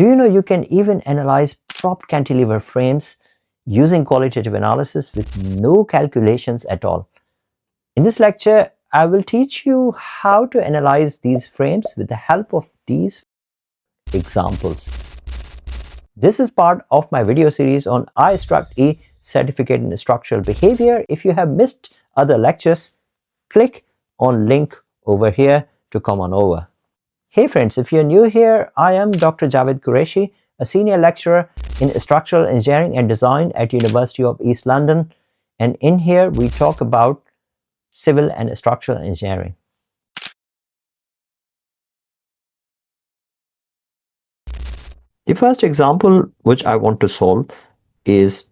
Do you know you can even analyze prop cantilever frames using qualitative analysis with no calculations at all? In this lecture, I will teach you how to analyze these frames with the help of these examples. This is part of my video series on IStructE certificate in structural behavior. If you have missed other lectures, click on link over here to come on over. Hey friends, if you're new here, I am Dr. Jawed Qureshi, a senior lecturer in structural engineering and design at University of East London, and in here we talk about civil and structural engineering. The first example which I want to solve is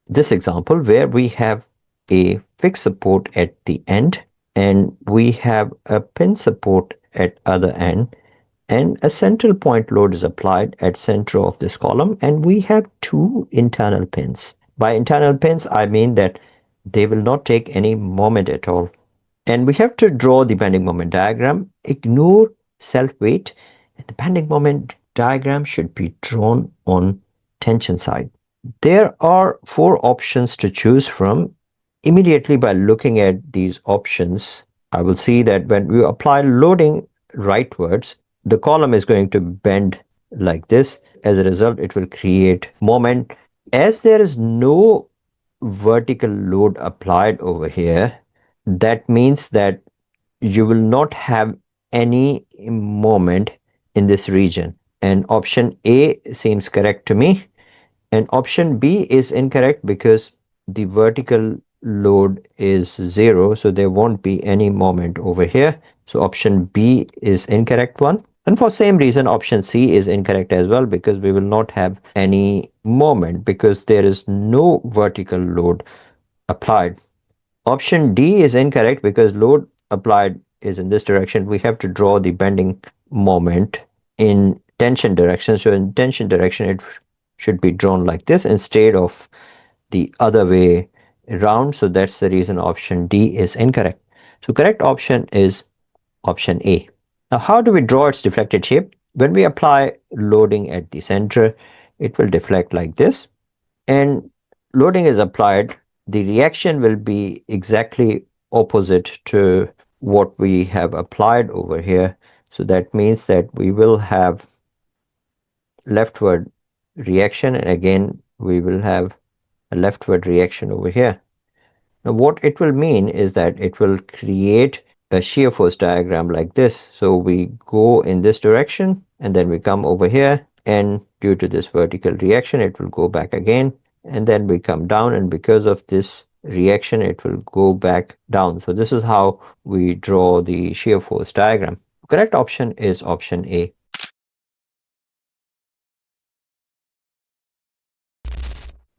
this example where we have a fixed support at the end and we have a pin support at other end, and a central point load is applied at center of this column, and we have two internal pins. By internal pins, I mean that they will not take any moment at all. And we have to draw the bending moment diagram. Ignore self-weight. The bending moment diagram should be drawn on tension side. There are four options to choose from. Immediately by looking at these options, I will see that when we apply loading rightwards, the column is going to bend like this. As a result, it will create moment. As there is no vertical load applied over here, that means that you will not have any moment in this region. And option A seems correct to me. And option B is incorrect because the vertical load is 0. So there won't be any moment over here. So option B is incorrect one. And for same reason, option C is incorrect as well, because we will not have any moment because there is no vertical load applied. Option D is incorrect because load applied is in this direction. We have to draw the bending moment in tension direction. So in tension direction, it should be drawn like this instead of the other way around. So that's the reason option D is incorrect. So correct option is option A. Now, how do we draw its deflected shape? When we apply loading at the center, it will deflect like this. And loading is applied, the reaction will be exactly opposite to what we have applied over here. So that means that we will have leftward reaction, and again we will have a leftward reaction over here. Now what it will mean is that it will create a shear force diagram like this. So we go in this direction and then we come over here, and due to this vertical reaction it will go back again, and then we come down, and because of this reaction it will go back down. So this is how we draw the shear force diagram. Correct option is option A.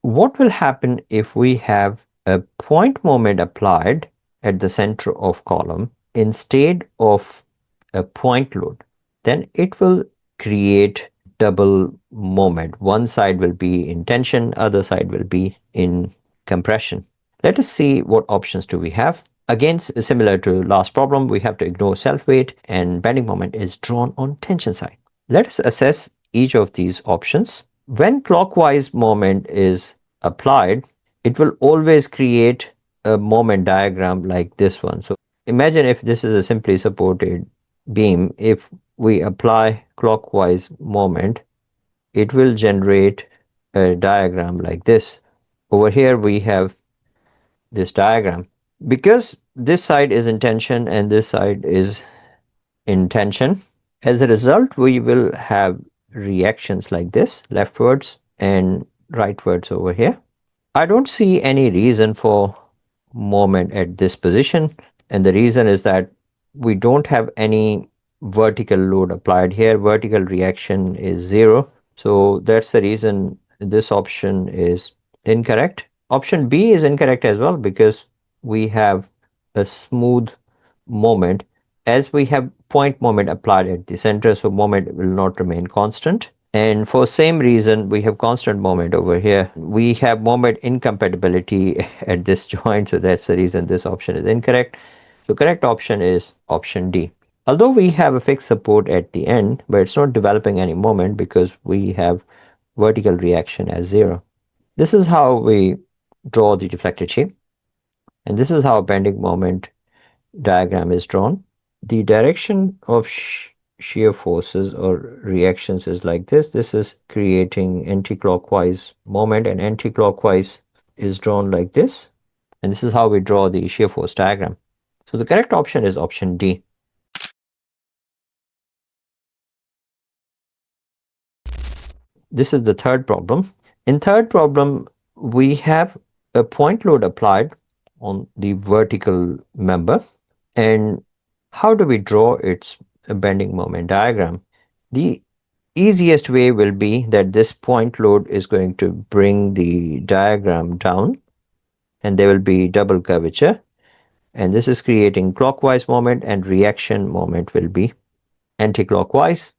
What will happen if we have a point moment applied at the center of column instead of a point load? Then it will create double moment. One side will be in tension, other side will be in compression. Let us see what options do we have. Again, similar to last problem, we have to ignore self-weight, and bending moment is drawn on tension side. Let us assess each of these options. When clockwise moment is applied, it will always create a moment diagram like this one. So imagine if this is a simply supported beam, if we apply clockwise moment, it will generate a diagram like this. Over here we have this diagram. Because this side is in tension and this side is in tension, as a result we will have reactions like this, leftwards and rightwards over here. I don't see any reason for moment at this position, and the reason is that we don't have any vertical load applied here. Vertical reaction is 0. So that's the reason this option is incorrect. Option B is incorrect as well, because we have a smooth moment as we have point moment applied at the center, so moment will not remain constant. And for same reason, we have constant moment over here. We have moment incompatibility at this joint, so that's the reason this option is incorrect. So correct option is option D. Although we have a fixed support at the end, but it's not developing any moment because we have vertical reaction as 0. This is how we draw the deflected shape, and this is how a bending moment diagram is drawn. The direction of shear forces or reactions is like this. This is creating anti-clockwise moment, and anti-clockwise is drawn like this. And this is how we draw the shear force diagram. So the correct option is option D. This is the third problem. In third problem, we have a point load applied on the vertical member. And how do we draw its bending moment diagram? The easiest way will be that this point load is going to bring the diagram down, and there will be double curvature, and this is creating clockwise moment, and reaction moment will be anti-clockwise.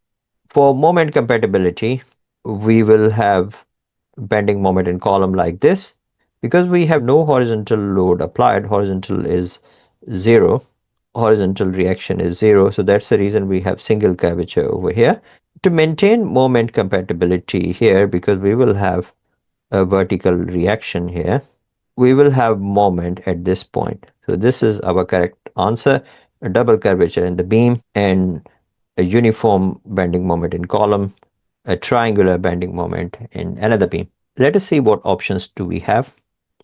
For moment compatibility, we will have bending moment in column like this. Because we have no horizontal load applied, horizontal is 0, horizontal reaction is 0, so that's the reason we have single curvature over here. To maintain moment compatibility here, because we will have a vertical reaction here, we will have moment at this point. So this is our correct answer: a double curvature in the beam and a uniform bending moment in column, a triangular bending moment in another beam. Let us see what options do we have.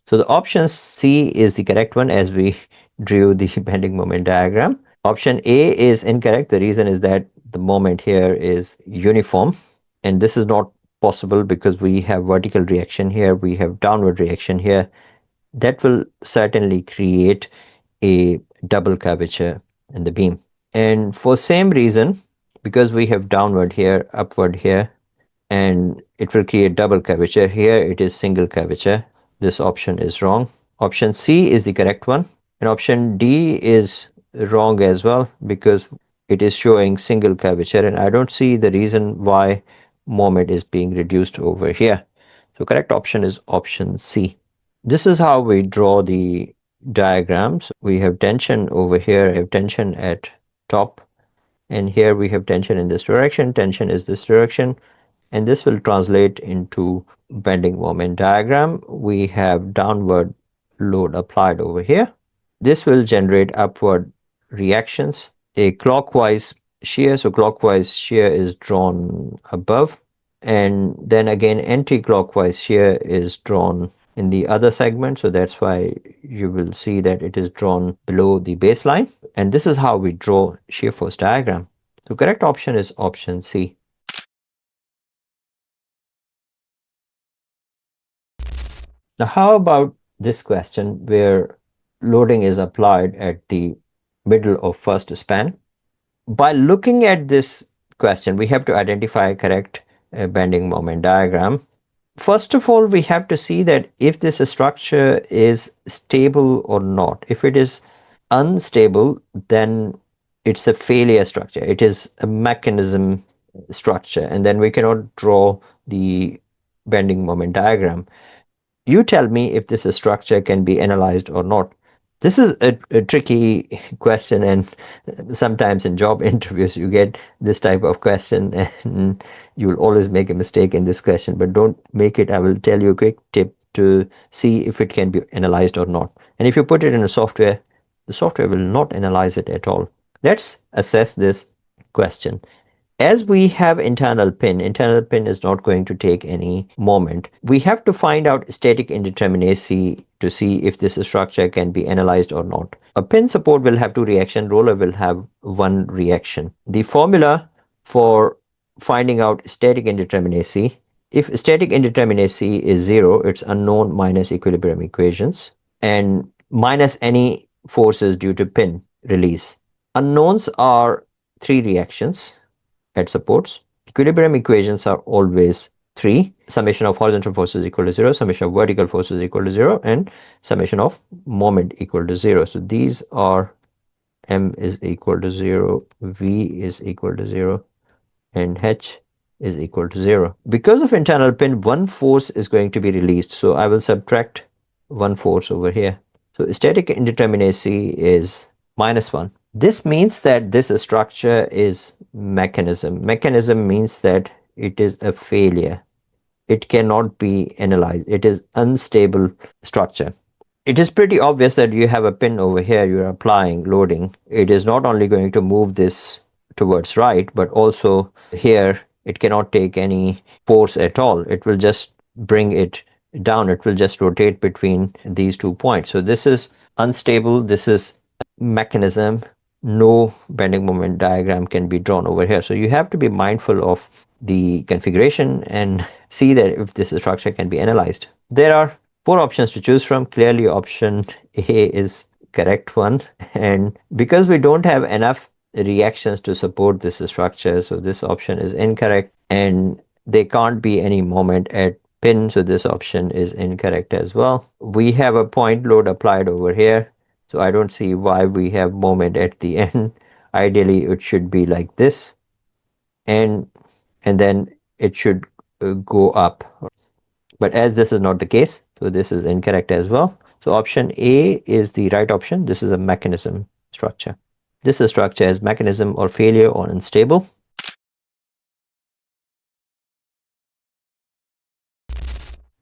So the option C is the correct one, as we drew the bending moment diagram. Option A is incorrect. The reason is that the moment here is uniform, and this is not possible because we have vertical reaction here, we have downward reaction here. That will certainly create a double curvature in the beam. And for same reason, because we have downward here, upward here, and it will create double curvature. Here it is single curvature. This option is wrong. Option C is the correct one. And option D is wrong as well because it is showing single curvature, and I don't see the reason why moment is being reduced over here. So correct option is option C. This is how we draw the diagrams. We have tension over here, we have tension at top, and here we have tension in this direction, tension is this direction, and this will translate into bending moment diagram. We have downward load applied over here. This will generate upward reactions, a clockwise shear, so clockwise shear is drawn above, and then again anti-clockwise shear is drawn in the other segment, so that's why you will see that it is drawn below the baseline. And this is how we draw shear force diagram. So correct option is option C. Now, how about this question where loading is applied at the middle of first span? By looking at this question, we have to identify a correct bending moment diagram. First of all, we have to see that if this structure is stable or not. If it is unstable, then it's a failure structure. It is a mechanism structure, and then we cannot draw the bending moment diagram. You tell me if this structure can be analyzed or not. This is a tricky question, and sometimes in job interviews you get this type of question, and you will always make a mistake in this question, but don't make it. I will tell you a quick tip to see if it can be analyzed or not. And if you put it in a software, the software will not analyze it at all. Let's assess this question. As we have internal pin is not going to take any moment. We have to find out static indeterminacy to see if this structure can be analyzed or not. A pin support will have two reactions, roller will have one reaction. The formula for finding out static indeterminacy, if static indeterminacy is 0, it's unknown minus equilibrium equations, and minus any forces due to pin release. Unknowns are three reactions at supports. Equilibrium equations are always 3. Summation of horizontal forces equal to 0, summation of vertical forces equal to 0, and summation of moment equal to 0. So these are M is equal to 0, V is equal to 0, and H is equal to 0. Because of internal pin, one force is going to be released. So I will subtract one force over here. So static indeterminacy is -1. This means that this structure is mechanism. Mechanism means that it is a failure. It cannot be analyzed. It is unstable structure. It is pretty obvious that you have a pin over here, you're applying loading. It is not only going to move this towards right, but also here it cannot take any force at all. It will just bring it down. It will just rotate between these 2 points. So this is unstable. This is mechanism. No bending moment diagram can be drawn over here. So you have to be mindful of the configuration and see that if this structure can be analyzed. There are 4 options to choose from. Clearly option A is correct one, and because we don't have enough reactions to support this structure, so this option is incorrect, and there can't be any moment at pin, so this option is incorrect as well. We have a point load applied over here, so I don't see why we have moment at the end. Ideally it should be like this, and then it should go up. But as this is not the case, so this is incorrect as well. So option A is the right option. This is a mechanism structure. This structure is mechanism or failure or unstable.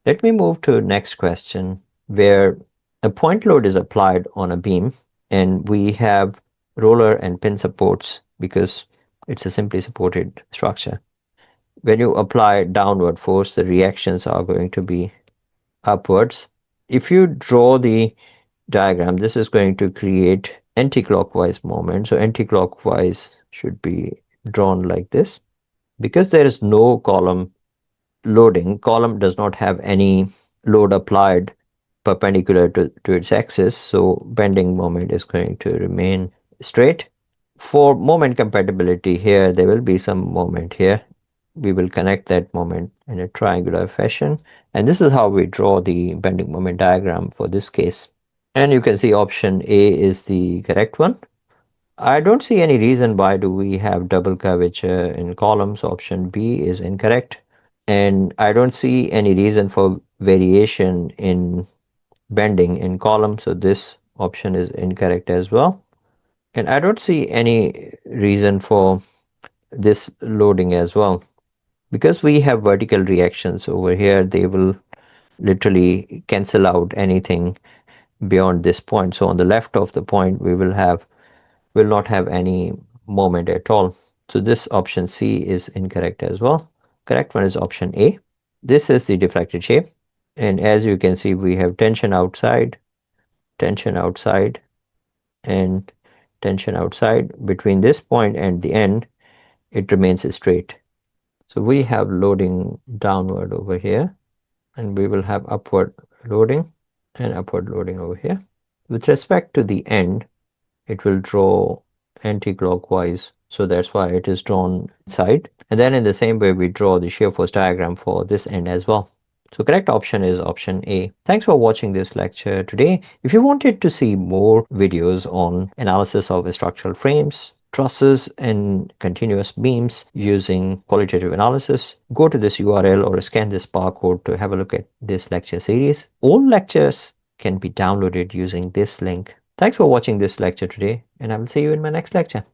Let me move to next question, where a point load is applied on a beam and we have roller and pin supports because it's a simply supported structure. When you apply downward force, the reactions are going to be upwards. If you draw the diagram, this is going to create anti-clockwise moment. So anti-clockwise should be drawn like this. Because there is no column loading, column does not have any load applied perpendicular to its axis, so bending moment is going to remain straight. For moment compatibility here, there will be some moment here. We will connect that moment in a triangular fashion, and this is how we draw the bending moment diagram for this case. And you can see option A is the correct one. I don't see any reason why do we have double curvature in columns. Option B is incorrect. And I don't see any reason for variation in bending in column. So this option is incorrect as well. And I don't see any reason for this loading as well. Because we have vertical reactions over here, they will literally cancel out anything beyond this point. So on the left of the point, we will not have any moment at all. So this option C is incorrect as well. Correct one is option A. This is the deflected shape. And as you can see, we have tension outside, and tension outside. Between this point and the end, it remains straight. So we have loading downward over here, and we will have upward loading and upward loading over here. With respect to the end, it will draw anti-clockwise, so that's why it is drawn inside. And then in the same way, we draw the shear force diagram for this end as well. So correct option is option A. Thanks for watching this lecture today. If you wanted to see more videos on analysis of structural frames, trusses, and continuous beams using qualitative analysis, go to this URL or scan this barcode to have a look at this lecture series. All lectures can be downloaded using this link. Thanks for watching this lecture today, and I will see you in my next lecture.